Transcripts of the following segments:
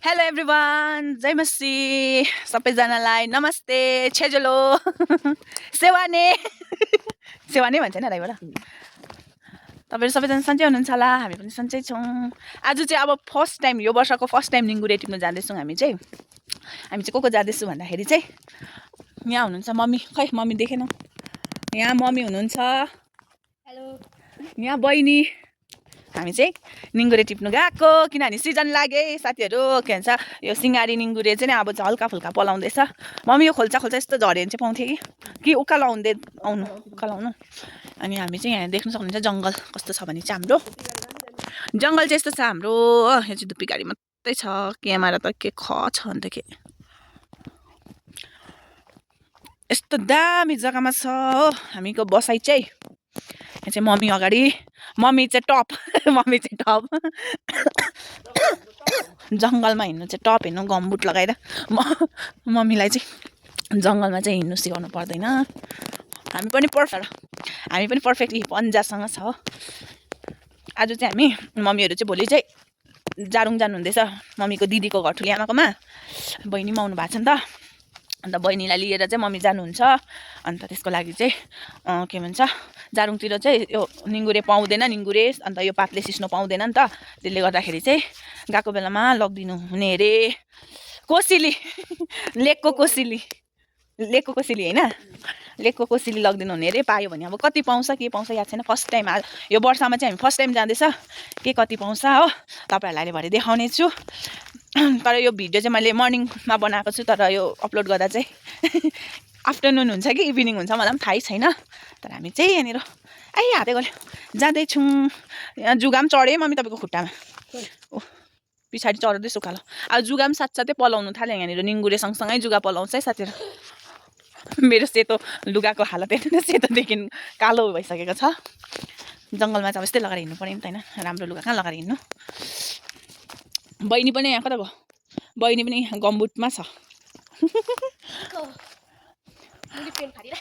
Hello everyone, जय मसी सबैजनालाई नमस्ते छेजलो सेवाने सेवाने भन्छ नि राईबाट। तपाईँहरू सबैजना सन्चै हुनुहुन्छ होला, हामी पनि सन्चै छौँ। आज चाहिँ अब फर्स्ट टाइम, यो वर्षको फर्स्ट टाइम निङ्गुरे टिप्न जाँदैछौँ हामी चाहिँ को जाँदैछौँ भन्दाखेरि चाहिँ यहाँ हुनुहुन्छ मम्मी, खै मम्मी देखेन, यहाँ मम्मी हुनुहुन्छ, हेलो, यहाँ बहिनी। हामी चाहिँ निङ्गुरे टिप्नु गएको किनभने सिजन लागे साथीहरू। के भन्छ यो सिँगारी निङ्गुरे चाहिँ अब चाहिँ हल्का फुल्का पलाउँदैछ। मम्मी यो खोल्चा यस्तो झऱ्यो भने चाहिँ पाउँथ्यो कि उकालो आउनु उकालो आउनु। अनि हामी चाहिँ यहाँ देख्न सक्नुहुन्छ जङ्गल कस्तो छ भने चाहिँ हाम्रो जङ्गल चाहिँ यस्तो छ हाम्रो। यो चाहिँ धुप्पी गाडी मात्रै छ, क्यामेरा त के ख छ अन्त के यस्तो दामी जग्गामा छ हो हामीको बसाइ चाहिँ। यहाँ चाहिँ मम्मी अगाडि, मम्मी चाहिँ टप मम्मी चाहिँ टप जङ्गलमा हिँड्नु चाहिँ टप हिँड्नु गमबुट लगाएर। मम्मीलाई चाहिँ जङ्गलमा चाहिँ हिँड्नु सिकाउनु पर्दैन, हामी पनि पर्फेक्टली पन्जासँग छ। आज चाहिँ हामी मम्मीहरू चाहिँ भोलि चाहिँ जारुङ जानुहुँदैछ मम्मीको दिदीको घर ठुली आमाकोमा। बहिनी पनि आउनु भएको छ नि त, अन्त बहिनीलाई लिएर चाहिँ मम्मी जानुहुन्छ। अन्त त्यसको लागि चाहिँ के भन्छ जारुङतिर चाहिँ यो निङ्गुरे पाउँदैन, निङ्गुरे अन्त यो पातले सिस्नो पाउँदैन नि त, त्यसले गर्दाखेरि चाहिँ गएको बेलामा लगिदिनु हुने अरे। कोसिली लेकको कोसिली होइन, लेकको कोसिली लगिदिनु हुने अरे। पायो भने अब कति पाउँछ के पाउँछ याद छैन, फर्स्ट टाइम यो वर्षमा चाहिँ हामी फर्स्ट टाइम जाँदैछ, के कति पाउँछ हो तपाईँहरूलाई अहिले भरे देखाउने छु। तर यो भिडियो चाहिँ मैले मर्निङमा बनाएको छु, तर यो अपलोड गर्दा चाहिँ आफ्टरनुन हुन्छ कि इभिनिङ हुन्छ मलाई पनि थाहै छैन। तर हामी चाहिँ यहाँनिर हातै गऱ्यो जाँदैछौँ। यहाँ जुगा पनि चढ्यो मम्मी तपाईँको खुट्टामा, पछाडि चढ्दैछ उकालो। अब जुगा पनि साथसाथै पलाउनु थाल्यो यहाँनिर, निङ्गुरे सँगसँगै जुगा पलाउँछ है साथीहरू। मेरो सेतो लुगाको हालत हेर्नु, सेतोदेखि कालो भइसकेको छ। जङ्गलमा चाहिँ अब यस्तै लगाएर हिँड्नु पऱ्यो नि त होइन, राम्रो लुगा कहाँ लगाएर हिँड्नु। बहिनी पनि यहाँ कता भयो, बहिनी पनि गमबुटमा छ।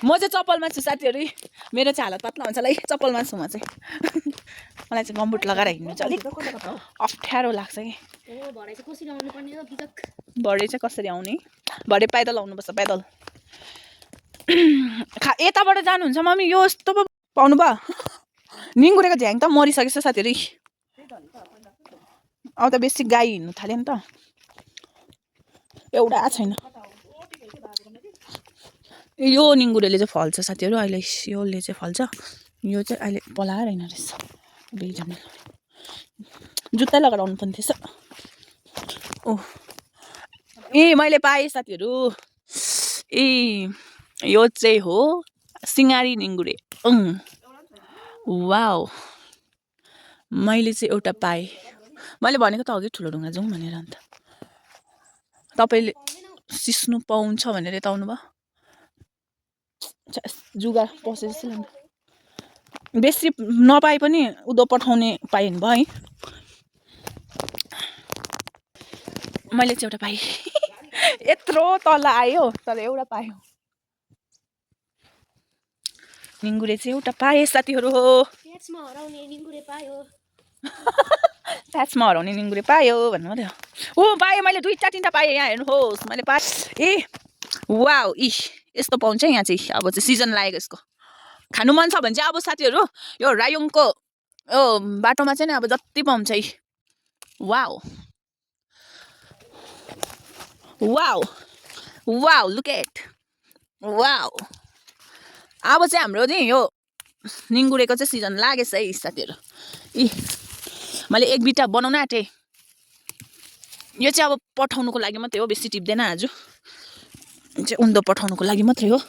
म चाहिँ चप्पलमा छु साथीहरू, मेरो चाहिँ हालत पातला हुन्छ होला चप्पलमा छु म चाहिँ। मलाई चाहिँ गमबुट लगाएर हिँड्नु चाहिँ अलिक अप्ठ्यारो लाग्छ कि। भरे चाहिँ कसरी आउने, भरे पैदल आउनुपर्छ, पैदल। यताबाट जानुहुन्छ मम्मी, यो यस्तो पो पाउनु भयो। निङ्गुरेको झ्याङ त मरिसकेछ साथीहरू। अब त बेसी गाई हिँड्नु थाल्यो नि त, एउटा छैन। यो निङ्गुरेले चाहिँ फल्छ साथीहरू अहिले, यसले चाहिँ फल्छ। यो चाहिँ अहिले पलाएर हिँड्नु रहेछ दुईजना, जुत्ता लगाएर आउनु पर्ने थिएछ। ओह मैले पाएँ साथीहरू, यो चाहिँ हो सिँगारी निङ्गुरे। वाउ, मैले चाहिँ एउटा पाएँ। मैले भनेको त अघि ठुलो ढुङ्गा जाउँ भनेर, अन्त तपाईँले सिस्नु पाउँछ भनेर यता आउनुभयो। जुगा पसेछ जस्तो लाग्छ, बेसी नपाए पनि उँधो पठाउने पाएँ भयो है। मैले चाहिँ एउटा पाएँ यत्रो तल आयो तर एउटा पायो। निङ्गुरे चाहिँ एउटा पाएँ साथीहरू हो। प्याचमा हराउने निङ्गुरे पायो भन्नु मात्रै हो। पाएँ मैले, 2-3टा पाएँ यहाँ हेर्नुहोस्, मैले पाएँ। वाउ, यस्तो पाउँछ यहाँ चाहिँ। अब चाहिँ सिजन लागेको यसको, खानु मन छ भने चाहिँ अब साथीहरू यो रायोङको यो बाटोमा चाहिँ नि अब जति पाउँछ है। Wow wow wow, look at, wow. अब चाहिँ हाम्रो चाहिँ यो निङ्गुरेको चाहिँ सिजन लागेछ है साथीहरू। मैले एक बिटा बनाउन आँटेँ, यो चाहिँ अब पठाउनुको लागि मात्रै हो, बेसी टिप्दैन आज चाहिँ, उँधो पठाउनुको लागि मात्रै हो।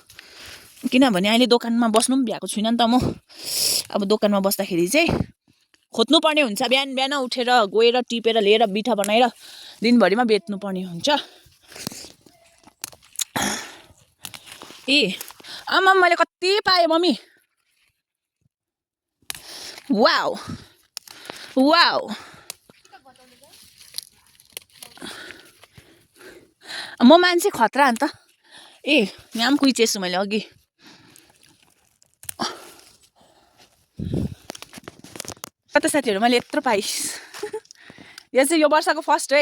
किनभने अहिले दोकानमा बस्नु पनि भ्याएको छुइनँ नि त म। अब दोकानमा बस्दाखेरि चाहिँ खोज्नुपर्ने हुन्छ, बिहान बिहान उठेर गएर टिपेर लिएर बिटा बनाएर दिनभरिमा बेच्नुपर्ने हुन्छ। आमा मैले कति पाएँ मम्मी। वाउ वाउ, म मान्छे खतरा अन्त। यहाँ पनि कुइचेछु मैले अघि। कता साथीहरू मैले यत्रो पाइस्। यो चाहिँ यो वर्षको फर्स्ट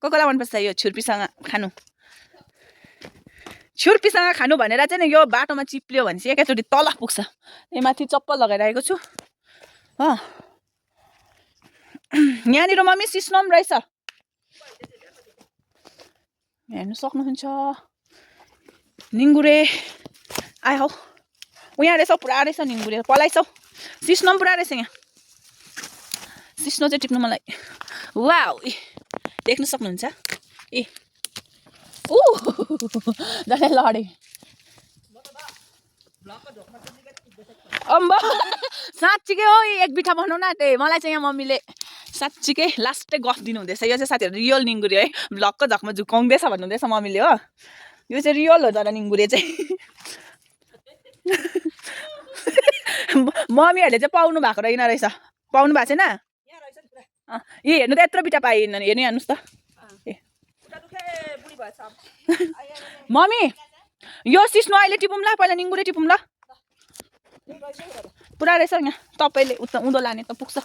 कसलाई मनपर्छ यो छुर्पीसँग खानु छुर्पीसँग खानु भनेर चाहिँ नि यो बाटोमा चिप्लियो भने चाहिँ एकैचोटि तल पुग्छ ए माथि चप्पल लगाइरहेको छु हो यहाँनिर मम्मी सिस्नो पनि रहेछ हेर्नु सक्नुहुन्छ निङ्गुरे आए हौ यहाँ रहेछ पुरा रहेछ निङ्गुरे पलाइछौ सिस्नो पनि पुरा रहेछ यहाँ सिस्नो चाहिँ टिप्नु मलाई वाउ देख्न सक्नुहुन्छ ए ऊ जसले लडे अम्बा साँच्चीकै हो एक बिठा भनौँ न त्यही मलाई चाहिँ यहाँ मम्मीले साँच्चीकै लास्टै गफ दिनुहुँदैछ यो चाहिँ साथीहरू रियल निङ्गुरे है भ्लगको झकमा झुकाउँदैछ भन्नुहुँदैछ मम्मीले हो यो चाहिँ रियल हो तर निङ्गुरे चाहिँ मम्मीहरूले चाहिँ पाउनु भएको रहेन रहेछ पाउनु भएको छैन ए हेर्नु त यत्रो बिटा पाइएन हेर्नु हेर्नुहोस् त ए मम्मी यो सिस्नो अहिले टिपौँ ल पहिला निङ्गुरे टिपौँ ल पुरा रहेछ यहाँ तपाईँले उता उँधो लाने त पुग्छ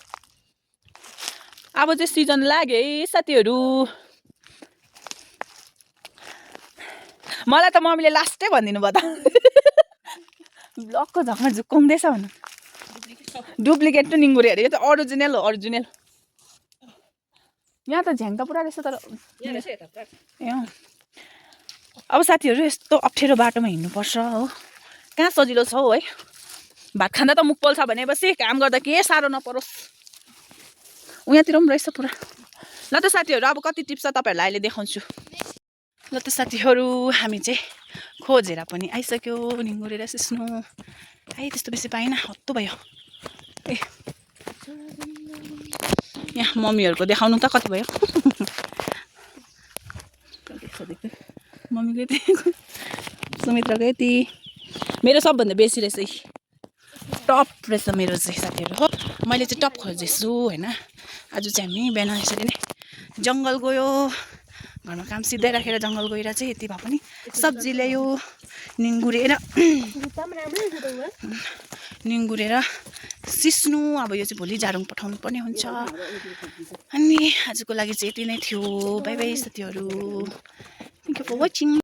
अब चाहिँ सिजन लाग्यो है साथीहरू मलाई त मम्मीले लास्टै भनिदिनु भयो त ब्लकको झकमा झुक्काउँदैछ भन्नु डुप्लिकेट टु निङ्गुरे अरे यो त ओरिजिनल हो ओरिजिनल यहाँ त झ्याङ त पुरा रहेछ तर ए अब साथीहरू यस्तो अप्ठ्यारो बाटोमा हिँड्नुपर्छ हो कहाँ सजिलो छ हौ है भात खाँदा त मुख पोल्छ भनेपछि काम गर्दा के साह्रो नपरोस् उहाँतिर पनि रहेछ पुरा ल त साथीहरू अब कति टिप्स तपाईँहरूलाई अहिले देखाउँछु ल त साथीहरू हामी चाहिँ खोजेर पनि आइसक्यो निङ्गुरे र सिस्नो है त्यस्तो बेसी पाइन हत्तु भयो ए यहाँ मम्मीहरूको देखाउनु त कति भयो मम्मीको यति सुमित्राको यति मेरो सबभन्दा बेसी रहेछ टप रहेछ मेरो चाहिँ साथीहरू हो मैले चाहिँ टप खोजेछु होइन आज चाहिँ हामी बिहान यसरी नै जङ्गल गयो घरमा काम सिधै राखेर जङ्गल गएर चाहिँ यति भए पनि सब्जी ल्यायो निङ्गुरे र सिस्नो अब यो चाहिँ भोलि झारुङ पठाउनु पर्ने हुन्छ अनि आजको लागि चाहिँ यति नै थियो बाई बाई साथीहरू थ्याङ्क यू फर वाचिङ